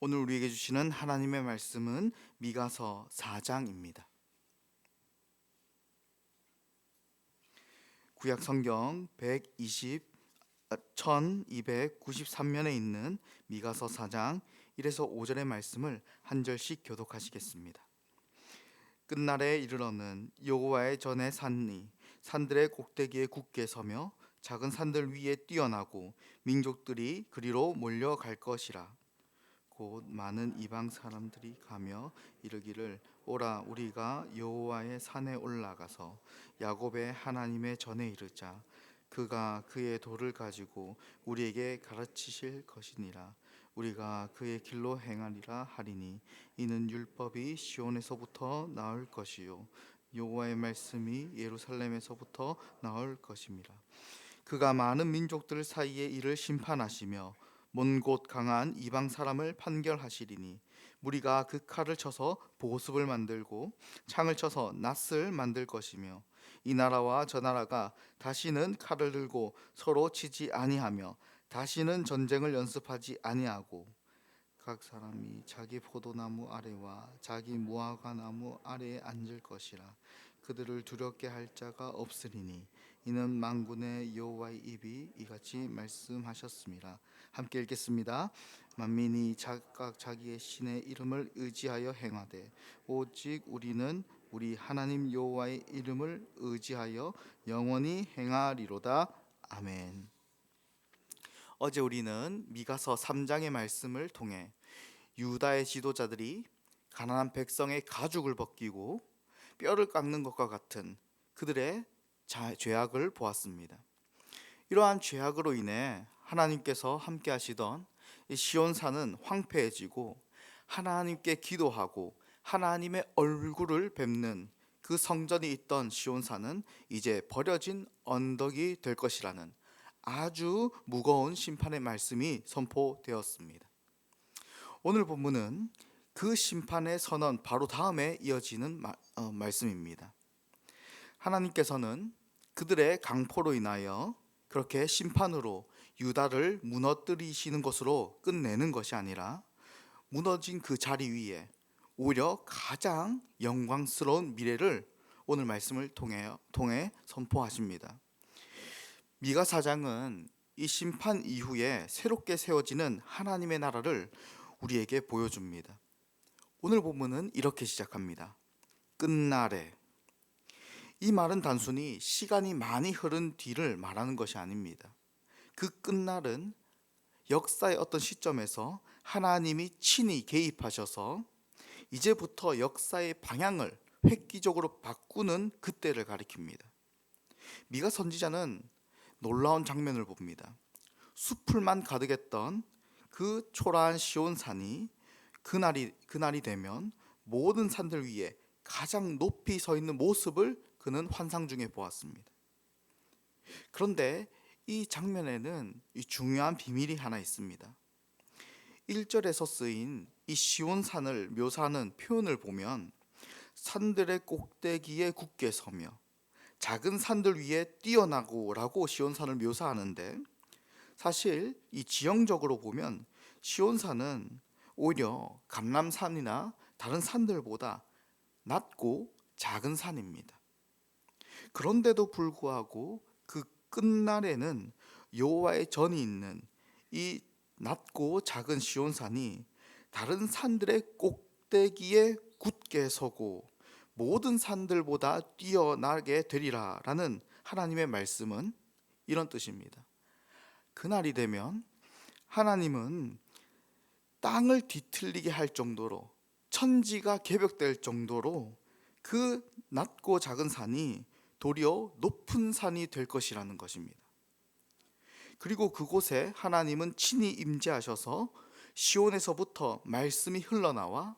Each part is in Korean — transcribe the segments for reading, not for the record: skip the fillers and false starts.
오늘 우리에게 주시는 하나님의 말씀은 미가서 4장입니다. 구약 성경 1293면에 있는 미가서 4장 1에서 5절의 말씀을 한 절씩 교독하시겠습니다. 끝날에 이르러는 여호와의 전에 산이 산들의 꼭대기에 굳게 서며 작은 산들 위에 뛰어나고 민족들이 그리로 몰려갈 것이라. 곧 많은 이방 사람들이 가며 이르기를 오라 우리가 여호와의 산에 올라가서 야곱의 하나님의 전에 이르자. 그가 그의 도를 가지고 우리에게 가르치실 것이니라. 우리가 그의 길로 행하리라 하리니 이는 율법이 시온에서부터 나올 것이요 여호와의 말씀이 예루살렘에서부터 나올 것임이라. 그가 많은 민족들 사이에 이를 심판하시며 먼 곳 강한 이방 사람을 판결하시리니 무리가 그 칼을 쳐서 보습을 만들고 창을 쳐서 낫을 만들 것이며 이 나라와 저 나라가 다시는 칼을 들고 서로 치지 아니하며 다시는 전쟁을 연습하지 아니하고 각 사람이 자기 포도나무 아래와 자기 무화과 나무 아래에 앉을 것이라. 그들을 두렵게 할 자가 없으리니 이는 만군의 여호와의 입이 이같이 말씀하셨습니다. 함께 읽겠습니다. 만민이 각각 자기의 신의 이름을 의지하여 행하되 오직 우리는 우리 하나님 여호와의 이름을 의지하여 영원히 행하리로다. 아멘. 어제 우리는 미가서 3장의 말씀을 통해 유다의 지도자들이 가난한 백성의 가죽을 벗기고 뼈를 깎는 것과 같은 그들의 죄악을 보았습니다. 이러한 죄악으로 인해 하나님께서 함께 하시던 시온산은 황폐해지고 하나님께 기도하고 하나님의 얼굴을 뵙는 그 성전이 있던 시온산은 이제 버려진 언덕이 될 것이라는 아주 무거운 심판의 말씀이 선포되었습니다. 오늘 본문은 그 심판의 선언 바로 다음에 이어지는 말씀입니다. 하나님께서는 그들의 강포로 인하여 그렇게 심판으로 유다를 무너뜨리시는 것으로 끝내는 것이 아니라 무너진 그 자리 위에 오히려 가장 영광스러운 미래를 오늘 말씀을 통해 선포하십니다. 미가 4장은 이 심판 이후에 새롭게 세워지는 하나님의 나라를 우리에게 보여줍니다. 오늘 본문은 이렇게 시작합니다. 끝날에. 이 말은 단순히 시간이 많이 흐른 뒤를 말하는 것이 아닙니다. 그 끝날은 역사의 어떤 시점에서 하나님이 친히 개입하셔서 이제부터 역사의 방향을 획기적으로 바꾸는 그때를 가리킵니다. 미가 선지자는 놀라운 장면을 봅니다. 숲풀만 가득했던 그 초라한 시온산이 그날이 되면 모든 산들 위에 가장 높이 서 있는 모습을 그는 환상 중에 보았습니다. 그런데 이 장면에는 이 중요한 비밀이 하나 있습니다. 1절에서 쓰인 이 시온산을 묘사하는 표현을 보면 산들의 꼭대기에 굳게 서며 작은 산들 위에 뛰어나고라고 시온산을 묘사하는데 사실 이 지형적으로 보면 시온산은 오히려 감람산이나 다른 산들보다 낮고 작은 산입니다. 그런데도 불구하고 그 끝날에는 여호와의 전이 있는 이 낮고 작은 시온산이 다른 산들의 꼭대기에 굳게 서고 모든 산들보다 뛰어나게 되리라라는 하나님의 말씀은 이런 뜻입니다. 그날이 되면 하나님은 땅을 뒤틀리게 할 정도로 천지가 개벽될 정도로 그 낮고 작은 산이 도리어 높은 산이 될 것이라는 것입니다. 그리고 그곳에 하나님은 친히 임재하셔서 시온에서부터 말씀이 흘러나와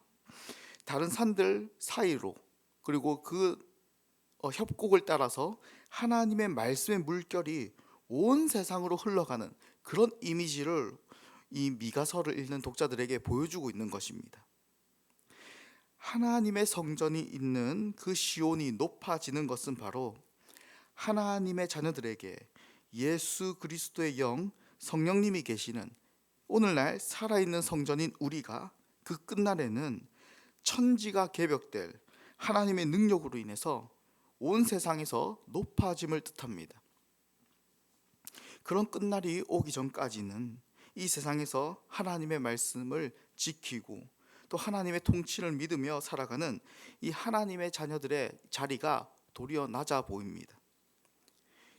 다른 산들 사이로 그리고 그 협곡을 따라서 하나님의 말씀의 물결이 온 세상으로 흘러가는 그런 이미지를 이 미가서를 읽는 독자들에게 보여주고 있는 것입니다. 하나님의 성전이 있는 그 시온이 높아지는 것은 바로 하나님의 자녀들에게 예수 그리스도의 영 성령님이 계시는 오늘날 살아있는 성전인 우리가 그 끝날에는 천지가 개벽될 하나님의 능력으로 인해서 온 세상에서 높아짐을 뜻합니다. 그런 끝날이 오기 전까지는 이 세상에서 하나님의 말씀을 지키고 또 하나님의 통치를 믿으며 살아가는 이 하나님의 자녀들의 자리가 도리어 낮아 보입니다.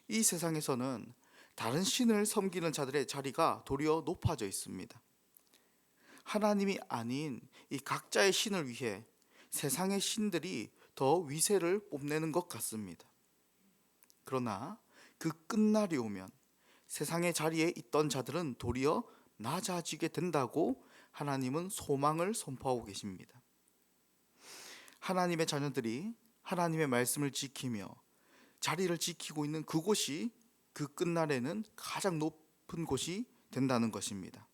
이 세상에서는 다른 신을 섬기는 자들의 자리가 도리어 높아져 있습니다. 하나님이 아닌 이 각자의 신을 위해 세상의 신들이 더 위세를 뽐내는 것 같습니다. 그러나 그 끝날이 오면 세상의 자리에 있던 자들은 도리어 낮아지게 된다고 하나님은 소망을 선포하고 계십니다. 하나님의 자녀들이 하나님의 말씀을 지키며 자리를 지키고 있는 그곳이 그 끝날에는 가장 높은 곳이 된다는 것입니다.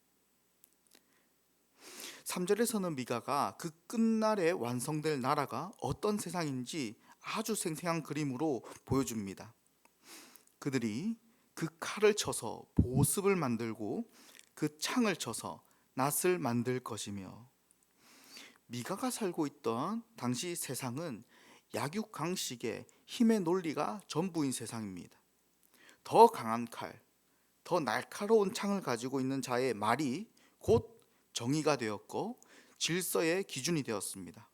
3절에서는 미가가 그 끝날에 완성될 나라가 어떤 세상인지 아주 생생한 그림으로 보여줍니다. 그들이 그 칼을 쳐서 보습을 만들고 그 창을 쳐서 낫을 만들 것이며, 미가가 살고 있던 당시 세상은 약육강식의 힘의 논리가 전부인 세상입니다. 더 강한 칼, 더 날카로운 창을 가지고 있는 자의 말이 곧 정의가 되었고 질서의 기준이 되었습니다.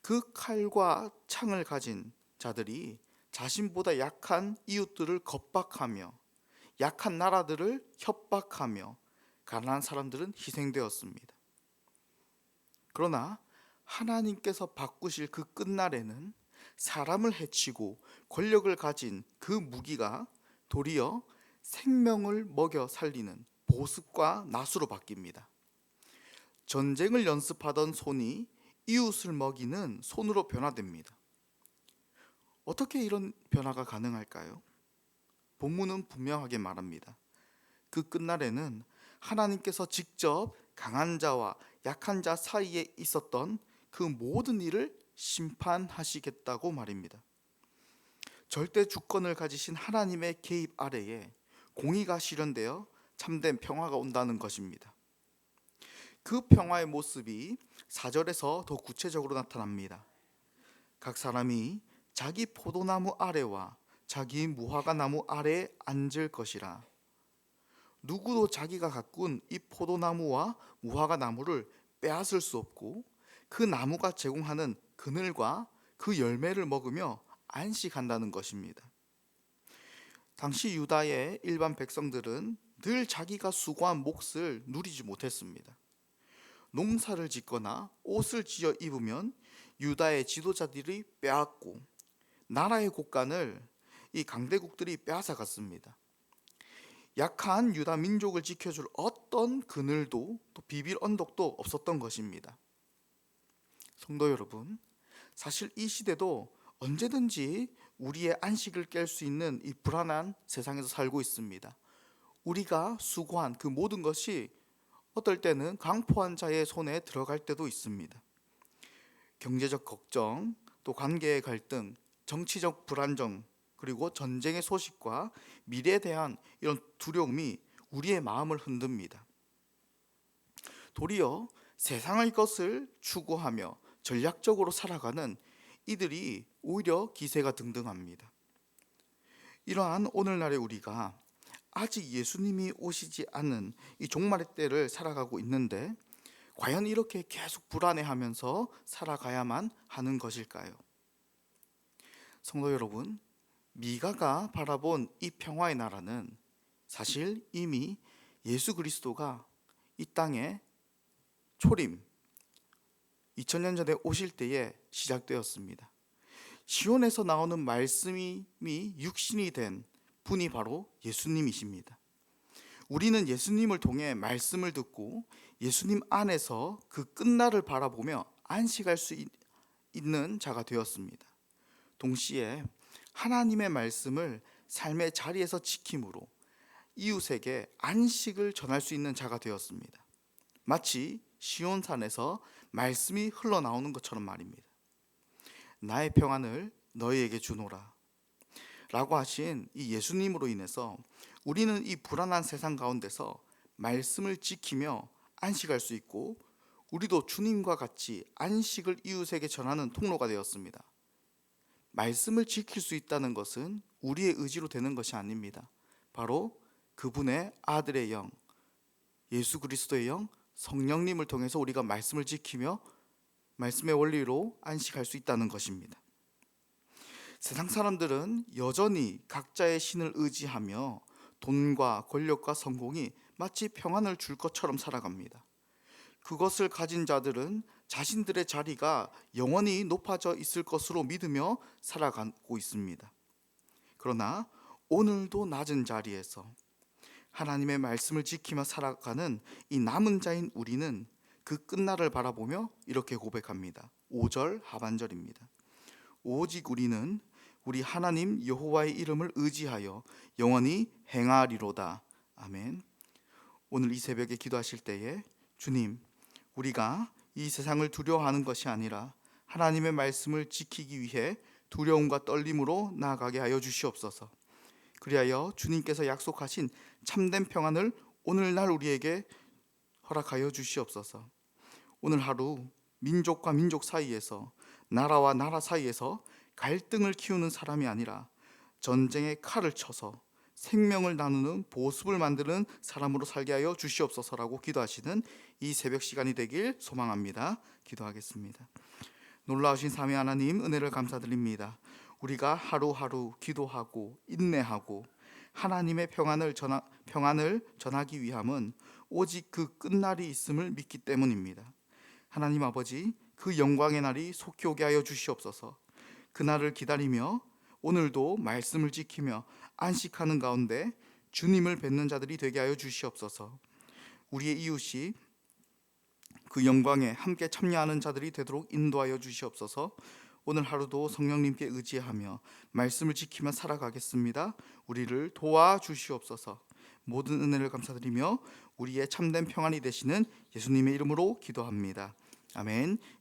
그 칼과 창을 가진 자들이 자신보다 약한 이웃들을 겁박하며 약한 나라들을 협박하며 가난한 사람들은 희생되었습니다. 그러나 하나님께서 바꾸실 그 끝날에는 사람을 해치고 권력을 가진 그 무기가 도리어 생명을 먹여 살리는 보습과 낫으로 바뀝니다. 전쟁을 연습하던 손이 이웃을 먹이는 손으로 변화됩니다. 어떻게 이런 변화가 가능할까요? 본문은 분명하게 말합니다. 그 끝날에는 하나님께서 직접 강한 자와 약한 자 사이에 있었던 그 모든 일을 심판하시겠다고 말입니다. 절대 주권을 가지신 하나님의 개입 아래에 공의가 실현되어 참된 평화가 온다는 것입니다. 그 평화의 모습이 4절에서 더 구체적으로 나타납니다. 각 사람이 자기 포도나무 아래와 자기 무화과 나무 아래에 앉을 것이라. 누구도 자기가 가꾼 이 포도나무와 무화과 나무를 빼앗을 수 없고 그 나무가 제공하는 그늘과 그 열매를 먹으며 안식한다는 것입니다. 당시 유다의 일반 백성들은 늘 자기가 수고한 몫을 누리지 못했습니다. 농사를 짓거나 옷을 지어 입으면 유다의 지도자들이 빼앗고 나라의 곳간을 이 강대국들이 빼앗아갔습니다. 약한 유다 민족을 지켜줄 어떤 그늘도 또 비빌 언덕도 없었던 것입니다. 성도 여러분, 사실 이 시대도 언제든지 우리의 안식을 깰 수 있는 이 불안한 세상에서 살고 있습니다. 우리가 수고한 그 모든 것이 어떨 때는 강포한 자의 손에 들어갈 때도 있습니다. 경제적 걱정, 또 관계의 갈등, 정치적 불안정, 그리고 전쟁의 소식과 미래에 대한 이런 두려움이 우리의 마음을 흔듭니다. 도리어 세상의 것을 추구하며 전략적으로 살아가는 이들이 오히려 기세가 등등합니다. 이러한 오늘날의 우리가 아직 예수님이 오시지 않은 이 종말의 때를 살아가고 있는데 과연 이렇게 계속 불안해하면서 살아가야만 하는 것일까요? 성도 여러분, 미가가 바라본 이 평화의 나라는 사실 이미 예수 그리스도가 이 땅에 초림 2000년 전에 오실 때에 시작되었습니다. 시온에서 나오는 말씀이 육신이 된 분이 바로 예수님이십니다. 우리는 예수님을 통해 말씀을 듣고 예수님 안에서 그 끝날을 바라보며 안식할 수 있는 자가 되었습니다. 동시에 하나님의 말씀을 삶의 자리에서 지킴으로 이웃에게 안식을 전할 수 있는 자가 되었습니다. 마치 시온산에서 말씀이 흘러나오는 것처럼 말입니다. 나의 평안을 너희에게 주노라 라고 하신 이 예수님으로 인해서 우리는 이 불안한 세상 가운데서 말씀을 지키며 안식할 수 있고 우리도 주님과 같이 안식을 이웃에게 전하는 통로가 되었습니다. 말씀을 지킬 수 있다는 것은 우리의 의지로 되는 것이 아닙니다. 바로 그분의 아들의 영, 예수 그리스도의 영, 성령님을 통해서 우리가 말씀을 지키며 말씀의 원리로 안식할 수 있다는 것입니다. 세상 사람들은 여전히 각자의 신을 의지하며 돈과 권력과 성공이 마치 평안을 줄 것처럼 살아갑니다. 그것을 가진 자들은 자신들의 자리가 영원히 높아져 있을 것으로 믿으며 살아가고 있습니다. 그러나 오늘도 낮은 자리에서 하나님의 말씀을 지키며 살아가는 이 남은 자인 우리는 그 끝날을 바라보며 이렇게 고백합니다. 5절 하반절입니다. 오직 우리는 우리 하나님 여호와의 이름을 의지하여 영원히 행하리로다. 아멘. 오늘 이 새벽에 기도하실 때에 주님, 우리가 이 세상을 두려워하는 것이 아니라 하나님의 말씀을 지키기 위해 두려움과 떨림으로 나아가게 하여 주시옵소서. 그리하여 주님께서 약속하신 참된 평안을 오늘날 우리에게 허락하여 주시옵소서. 오늘 하루 민족과 민족 사이에서, 나라와 나라 사이에서 갈등을 키우는 사람이 아니라 전쟁의 칼을 쳐서 생명을 나누는 보습을 만드는 사람으로 살게 하여 주시옵소서라고 기도하시는 이 새벽 시간이 되길 소망합니다. 기도하겠습니다. 놀라우신 삼위 하나님, 은혜를 감사드립니다. 우리가 하루하루 기도하고 인내하고 하나님의 평안을 전하기 위함은 오직 그 끝날이 있음을 믿기 때문입니다. 하나님 아버지, 그 영광의 날이 속히 오게 하여 주시옵소서. 그날을 기다리며 오늘도 말씀을 지키며 안식하는 가운데 주님을 뵙는 자들이 되게 하여 주시옵소서. 우리의 이웃이 그 영광에 함께 참여하는 자들이 되도록 인도하여 주시옵소서. 오늘 하루도 성령님께 의지하며 말씀을 지키며 살아가겠습니다. 우리를 도와주시옵소서. 모든 은혜를 감사드리며 우리의 참된 평안이 되시는 예수님의 이름으로 기도합니다. 아멘.